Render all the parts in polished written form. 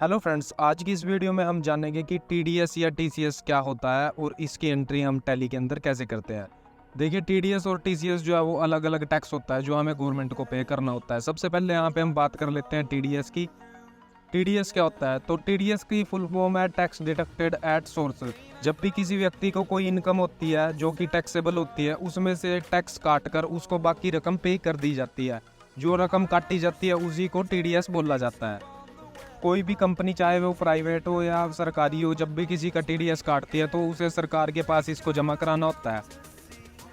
Hello friends, आज की इस वीडियो में हम जानेंगे कि टीडीएस या टीसीएस क्या होता है और इसकी एंट्री हम टैली के अंदर कैसे करते हैं। देखिए, टीडीएस और टीसीएस जो है वो अलग अलग टैक्स होता है जो हमें गवर्नमेंट को पे करना होता है। सबसे पहले यहाँ पे हम बात कर लेते हैं टीडीएस की। टीडीएस क्या होता है? तो टीडीएस की फुल फॉर्म है टैक्स डिडक्टेड एट सोर्स। जब भी किसी व्यक्ति को कोई इनकम होती है जो कि टैक्सेबल होती है, उसमें से टैक्स काट कर उसको बाकी रकम पे कर दी जाती है। जो रकम काटी जाती है उसी को टीडीएस बोला जाता है। कोई भी कंपनी, चाहे वो प्राइवेट हो या सरकारी हो, जब भी किसी का टीडीएस काटती है तो उसे सरकार के पास इसको जमा कराना होता है।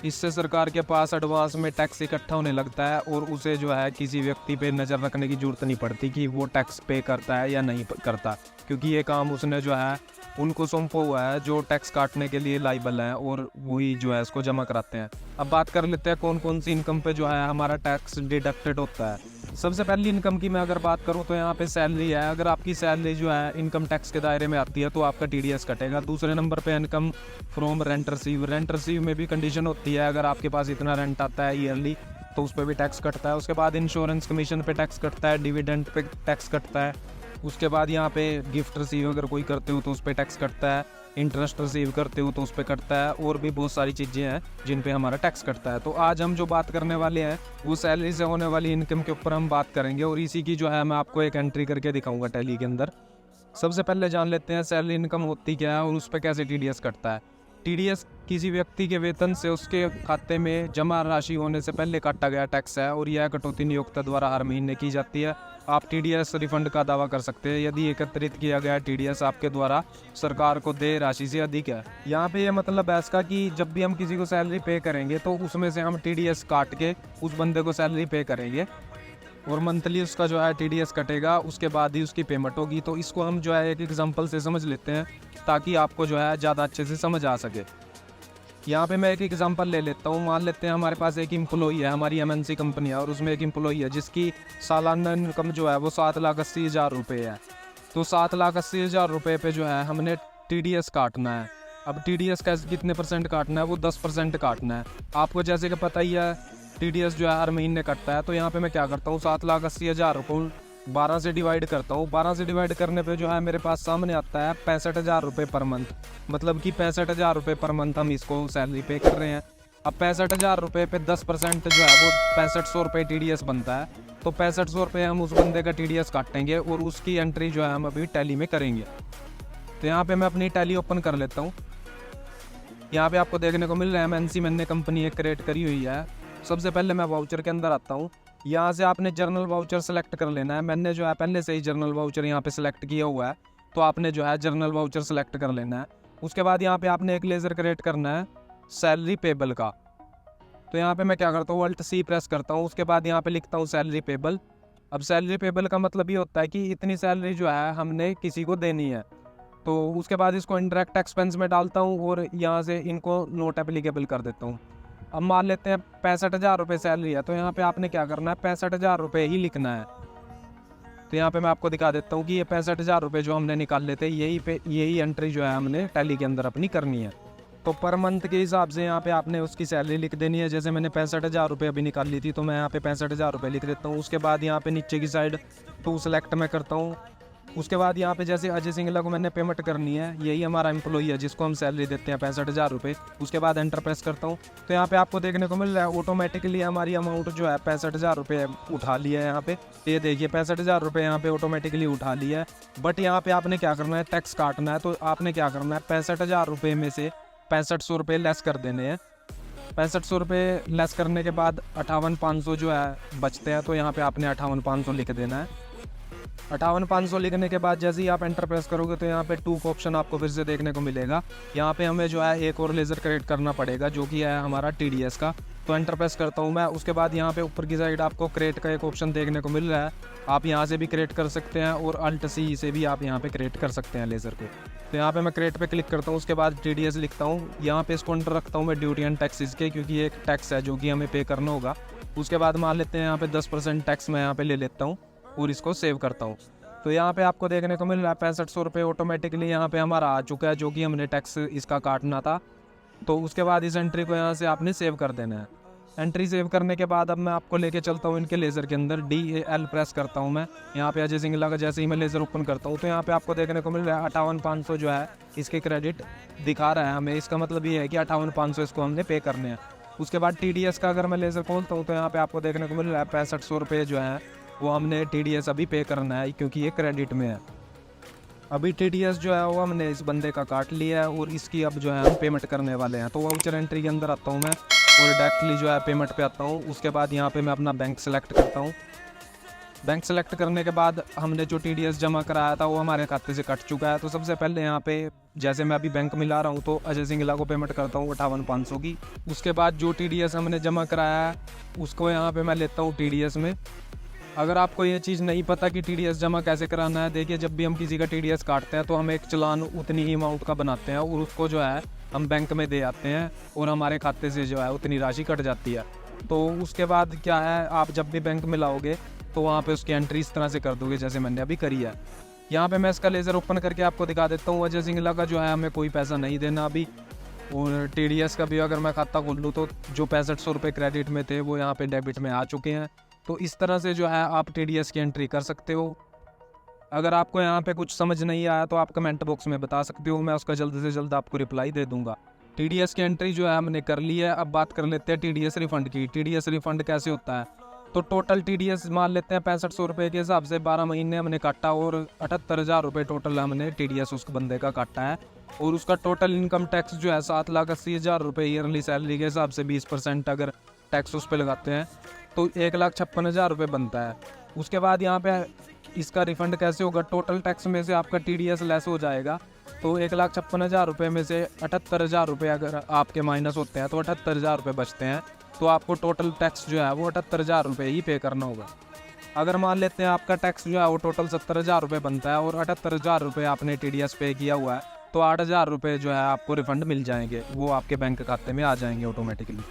इससे सरकार के पास एडवांस में टैक्स इकट्ठा होने लगता है और उसे जो है किसी व्यक्ति पे नज़र रखने की जरूरत नहीं पड़ती कि वो टैक्स पे करता है या नहीं करता, क्योंकि ये काम उसने जो है उनको सौंपा हुआ है जो टैक्स काटने के लिए लाइबल हैं और वही जो है इसको जमा कराते हैं। अब बात कर लेते हैं कौन कौन सी इनकम पे जो है हमारा टैक्स डिडक्टेड होता है। सबसे पहली इनकम की मैं अगर बात करूं तो यहाँ पे सैलरी है। अगर आपकी सैलरी जो है इनकम टैक्स के दायरे में आती है तो आपका टीडीएस कटेगा। दूसरे नंबर पे income from rent receive. Rent receive में भी कंडीशन होती है, अगर आपके पास इतना रेंट आता है ईयरली तो उस पर भी टैक्स कटता है। उसके बाद इंश्योरेंस कमीशन पे टैक्स कटता है, डिविडेंड पे टैक्स कटता है। उसके बाद यहाँ पे गिफ्ट रिसीव अगर कोई करते हो तो उस पर टैक्स कटता है, इंटरेस्ट रिसीव करते हो तो उस पर कटता है, और भी बहुत सारी चीज़ें हैं जिन पे हमारा टैक्स कटता है। तो आज हम जो बात करने वाले हैं वो सैलरी से होने वाली इनकम के ऊपर हम बात करेंगे और इसी की जो है मैं आपको एक एंट्री करके दिखाऊंगा टैली के अंदर। सबसे पहले जान लेते हैं सैलरी इनकम होती क्या है और उस पर कैसे टीडीएस कटता है। टीडीएस किसी व्यक्ति के वेतन से उसके खाते में जमा राशि होने से पहले काटा गया टैक्स है और यह कटौती नियोक्ता द्वारा हर महीने की जाती है। आप टीडीएस रिफंड का दावा कर सकते हैं यदि एकत्रित किया गया टीडीएस आपके द्वारा सरकार को देय राशि से अधिक है। यहाँ पे ये मतलब है इसका कि जब भी हम किसी को सैलरी पे करेंगे तो उसमें से हम टीडीएस काट के उस बंदे को सैलरी पे करेंगे और मंथली उसका जो है टीडीएस कटेगा, उसके बाद ही उसकी पेमेंट होगी। तो इसको हम जो है एक एग्जांपल से समझ लेते हैं ताकि आपको जो है ज़्यादा अच्छे से समझ आ सके। यहाँ पे मैं एक एग्जांपल ले लेता हूँ। मान लेते हैं हमारे पास एक एम्प्लॉई है, हमारी एमएनसी कंपनी है और उसमें एक एम्प्लॉई है जिसकी सालाना इनकम जो है वो 7,80,000 रुपये है। तो 7,80,000 रुपये पे जो है हमने टीडीएस काटना है। अब टीडीएस का कितने परसेंट काटना है? वो 10% काटना है। आपको जैसे कि पता ही है टीडीएस जो है हर महीने कटता है। तो यहाँ पे मैं क्या करता हूँ, 7,80,000 को 12 से डिवाइड करता हूँ। 12 से डिवाइड करने पे जो है मेरे पास सामने आता है 65,000 रुपये पर मंथ। मतलब कि 65,000 रुपये पर मंथ हम इसको सैलरी पे कर रहे हैं। अब 65,000 रुपये पे 10% जो है वो 6500 रुपये टीडीएस बनता है। तो 6500 रुपये हम उस बंदे का टीडीएस काटेंगे और उसकी एंट्री जो है हम अभी टैली में करेंगे। तो यहाँ पे मैं अपनी टैली ओपन कर लेता हूँ। यहाँ पे आपको देखने को मिल रहा है एमएनसी मैंने कंपनी एक क्रिएट करी हुई है। सबसे पहले मैं वाउचर के अंदर आता हूँ। यहाँ से आपने जर्नल वाउचर सेलेक्ट कर लेना है। मैंने जो है पहले से ही जर्नल वाउचर यहाँ पे सेलेक्ट किया हुआ है, तो आपने जो है जर्नल वाउचर सेलेक्ट कर लेना है। उसके बाद यहाँ पे आपने एक लेज़र क्रिएट करना है सैलरी पेबल का। तो यहाँ पे मैं क्या करता हूँ, अल्ट सी प्रेस करता हूँ। उसके बाद यहाँ पे लिखता हूँ सैलरी पेबल। अब सैलरी पेबल का मतलब ये होता है कि इतनी सैलरी जो है हमने किसी को देनी है। तो उसके बाद इसको इंडायरेक्ट एक्सपेंस में डालता हूँ और यहाँ से इनको नोट एप्लीकेबल कर देता हूँ। अब मान लेते हैं 65,000 रुपये सैलरी है, तो यहाँ पे आपने क्या करना है, 65,000 रुपये ही लिखना है। तो यहाँ पे मैं आपको दिखा देता हूँ कि ये 65,000 रुपये जो हमने निकाल लेते हैं यही एंट्री जो है हमने टैली के अंदर अपनी करनी है। तो पर मंथ के हिसाब से यहाँ पे आपने उसकी सैलरी लिख देनी है। जैसे मैंने 65,000 रुपये अभी निकाल ली थी तो मैं यहाँ पे 65,000 रुपये लिख देता हूँ। उसके बाद यहाँ पे नीचे की साइड टू सेलेक्ट मैं करता हूँ। उसके बाद यहाँ पे जैसे अजय सिंगला को मैंने पेमेंट करनी है, यही हमारा एम्प्लॉई है जिसको हम सैलरी देते हैं 65,000 रुपये। उसके बाद एंटर प्रेस करता हूँ। तो यहाँ पे आपको देखने को मिल रहा है ऑटोमेटिकली हमारी अमाउंट जो है 65,000 रुपये उठा लिया है। यहाँ पे ये देखिए 65,000 रुपये यहाँ पे ऑटोमेटिकली उठा लिया है। बट यहाँ पे आपने क्या करना है, टैक्स काटना है। तो आपने क्या करना है, 65,000 रुपये में से 6500 रुपये लेस कर देने हैं। 6500 रुपये लेस करने के बाद 58,500 जो है बचते हैं। तो यहाँ पे आपने 58,500 लिख देना है। 58,500 लिखने के बाद जैसे ही आप एंटर प्रेस करोगे तो यहाँ पे टू का ऑप्शन आपको फिर से देखने को मिलेगा। यहाँ पे हमें जो है एक और लेज़र क्रिएट करना पड़ेगा जो कि है हमारा टीडीएस का। तो एंटर प्रेस करता हूँ मैं। उसके बाद यहाँ पे ऊपर की साइड आपको क्रिएट का एक ऑप्शन देखने को मिल रहा है। आप यहाँ से भी क्रिएट कर सकते हैं और अल्ट सी से भी आप यहाँ पे क्रिएट कर सकते हैं लेज़र को। तो यहाँ पे मैं क्रिएट पे क्लिक करता हूँ। उसके बाद टीडीएस लिखता हूँ। यहाँ पे इसको अंडर रखता हूँ मैं ड्यूटी एंड टैक्सेस के, क्योंकि ये एक टैक्स है जो कि हमें पे करना होगा। उसके बाद मान लेते हैं यहाँ पे 10% टैक्स मैं यहाँ पे ले लेता हूँ और इसको सेव करता हूँ। तो यहाँ पे आपको देखने को मिल रहा है 6500 रुपये ऑटोमेटिकली यहाँ पे हमारा आ चुका है, जो कि हमने टैक्स इसका काटना था। तो उसके बाद इस एंट्री को यहाँ से आपने सेव कर देना है। एंट्री सेव करने के बाद अब मैं आपको लेके चलता हूँ इनके लेज़र के अंदर। DAL प्रेस करता हूँ मैं यहाँ पे अजय सिंगला का। जैसे ही मैं लेज़र ओपन करता हूँ तो यहाँ पे आपको देखने को मिल रहा है 58,500 जो है इसके क्रेडिट दिखा रहा है हमें। इसका मतलब ये है कि 58,500 इसको हमने पे करने हैं। उसके बाद TDS का अगर मैं लेज़र खोलता हूँ तो यहाँ पे आपको देखने को मिल रहा है 6500 रुपये जो है वो हमने TDS अभी पे करना है, क्योंकि ये क्रेडिट में है। अभी TDS जो है वो हमने इस बंदे का काट लिया है और इसकी अब जो है हम पेमेंट करने वाले हैं। तो वाउचर एंट्री के अंदर आता हूँ मैं और डायरेक्टली जो है पेमेंट पे आता हूँ। उसके बाद यहाँ पे मैं अपना बैंक सेलेक्ट करता हूँ। बैंक सेलेक्ट करने के बाद हमने जो TDS जमा कराया था वो हमारे खाते से कट चुका है। तो सबसे पहले यहाँ पे जैसे मैं अभी बैंक मिला रहा हूँ तो अजय सिंगला को पेमेंट करता हूँ 58,500 की। उसके बाद जो TDS हमने जमा कराया है उसको यहाँ पे मैं लेता हूँ TDS में। अगर आपको ये चीज़ नहीं पता कि TDS जमा कैसे कराना है, देखिए जब भी हम किसी का TDS काटते हैं तो हम एक चालान उतनी ही अमाउंट का बनाते हैं और उसको जो है हम बैंक में दे आते हैं और हमारे खाते से जो है उतनी राशि कट जाती है। तो उसके बाद क्या है, आप जब भी बैंक में लाओगे तो वहाँ पे उसकी एंट्री इस तरह से कर दोगे जैसे मैंने अभी करी है। यहाँ पे मैं इसका लेज़र ओपन करके आपको दिखा देता हूँ। अजय सिंगला का जो है हमें कोई पैसा नहीं देना अभी, और TDS का भी अगर मैं खाता खोल लूँ तो जो 6500 रुपये क्रेडिट में थे वो यहाँ पे डेबिट में आ चुके हैं। तो इस तरह से जो है आप TDS की एंट्री कर सकते हो। अगर आपको यहाँ पे कुछ समझ नहीं आया तो आप कमेंट बॉक्स में बता सकते हो, मैं उसका जल्द से जल्द आपको रिप्लाई दे दूंगा। TDS की एंट्री जो है हमने कर ली है। अब बात कर लेते हैं TDS रिफंड की। TDS रिफंड कैसे होता है, तो टोटल TDS मान लेते हैं 6500 रुपये के हिसाब से 12 महीने हमने काटा और 78,000 रुपये टोटल हमने TDS उस बंदे का काटा है। और उसका टोटल इनकम टैक्स जो है 7,80,000 रुपये ईयरली सैलरी के हिसाब से 20% अगर टैक्स उस पर लगाते हैं तो 1,56,000 रुपये बनता है। उसके बाद यहाँ पे इसका रिफंड कैसे होगा, टोटल टैक्स में से आपका TDS लेस हो जाएगा। तो 1,56,000 रुपये में से 78,000 रुपये अगर आपके माइनस होते हैं तो 78,000 रुपये बचते हैं। तो आपको टोटल टैक्स जो है वो 78,000 रुपये ही पे करना होगा। अगर मान लेते हैं आपका टैक्स जो है वो टोटल 70,000 रुपये बनता है और 78,000 रुपये आपने TDS पे किया हुआ है तो 8,000 रुपये जो है आपको रिफंड मिल जाएंगे, वो आपके बैंक खाते में आ जाएंगे ऑटोमेटिकली।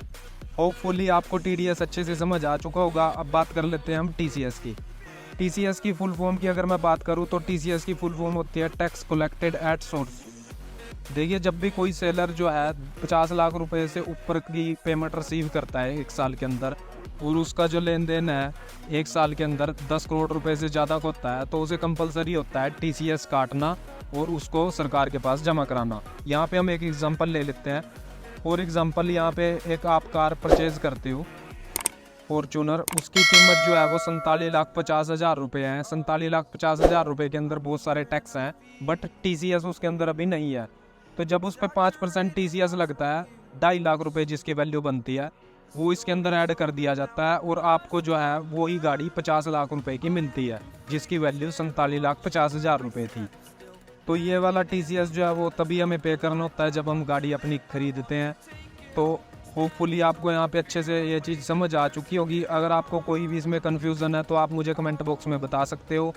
होपफुली आपको TDS अच्छे से समझ आ चुका होगा। अब बात कर लेते हैं हम TCS की। TCS की फुल फॉर्म की अगर मैं बात करूं तो TCS की फुल फॉर्म होती है टैक्स कलेक्टेड एट सोर्स। देखिए जब भी कोई सेलर जो है 50 लाख रुपए से ऊपर की पेमेंट रिसीव करता है एक साल के अंदर और उसका जो लेन देन है एक साल के अंदर 10 करोड़ रुपए से ज़्यादा का होता है तो उसे कंपलसरी होता है TCS काटना और उसको सरकार के पास जमा कराना। यहाँ पे हम एक एग्जांपल ले लेते हैं। फॉर एग्जांपल यहाँ पे एक आप कार परचेज करते हो फॉर्चूनर, उसकी कीमत जो है वो 47,50,000 रुपये है। 47,50,000 रुपये के अंदर बहुत सारे टैक्स हैं बट TCS उसके अंदर अभी नहीं है। तो जब उस पर 5% TCS लगता है 2.5 लाख रुपये जिसकी वैल्यू बनती है वो इसके अंदर ऐड कर दिया जाता है और आपको जो है वही गाड़ी 50 लाख रुपए की मिलती है जिसकी वैल्यू 47,50,000 रुपये थी। तो ये वाला TCS जो है वो तभी हमें पे करना होता है जब हम गाड़ी अपनी खरीदते हैं। तो होपफुली आपको यहाँ पे अच्छे से ये चीज़ समझ आ चुकी होगी। अगर आपको कोई भी इसमें कन्फ्यूज़न है तो आप मुझे कमेंट बॉक्स में बता सकते हो।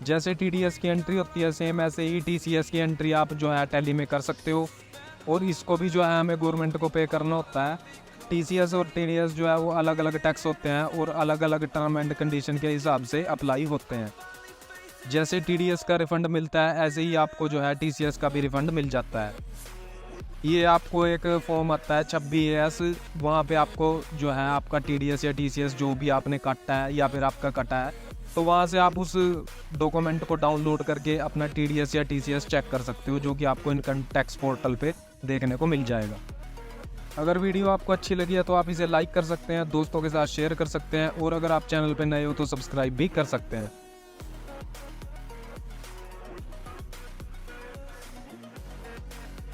जैसे TDS की एंट्री होती है सेम ऐसे ही TCS की एंट्री आप जो है टैली में कर सकते हो और इसको भी जो है हमें गवर्नमेंट को पे करना होता है। TCS और TDS जो है वो अलग अलग टैक्स होते हैं और अलग अलग टर्म एंड कंडीशन के हिसाब से अप्लाई होते हैं। जैसे TDS का रिफ़ंड मिलता है ऐसे ही आपको जो है TCS का भी रिफ़ंड मिल जाता है। ये आपको एक फॉर्म आता है 26AS, वहाँ पे आपको जो है आपका TDS या TCS जो भी आपने काटा है या फिर आपका कटा है तो वहाँ से आप उस डॉक्यूमेंट को डाउनलोड करके अपना TDS या TCS चेक कर सकते हो, जो कि आपको इनकम टैक्स पोर्टल पे देखने को मिल जाएगा। अगर वीडियो आपको अच्छी लगी है तो आप इसे लाइक कर सकते हैं, दोस्तों के साथ शेयर कर सकते हैं और अगर आप चैनल पर नए हो तो सब्सक्राइब भी कर सकते हैं।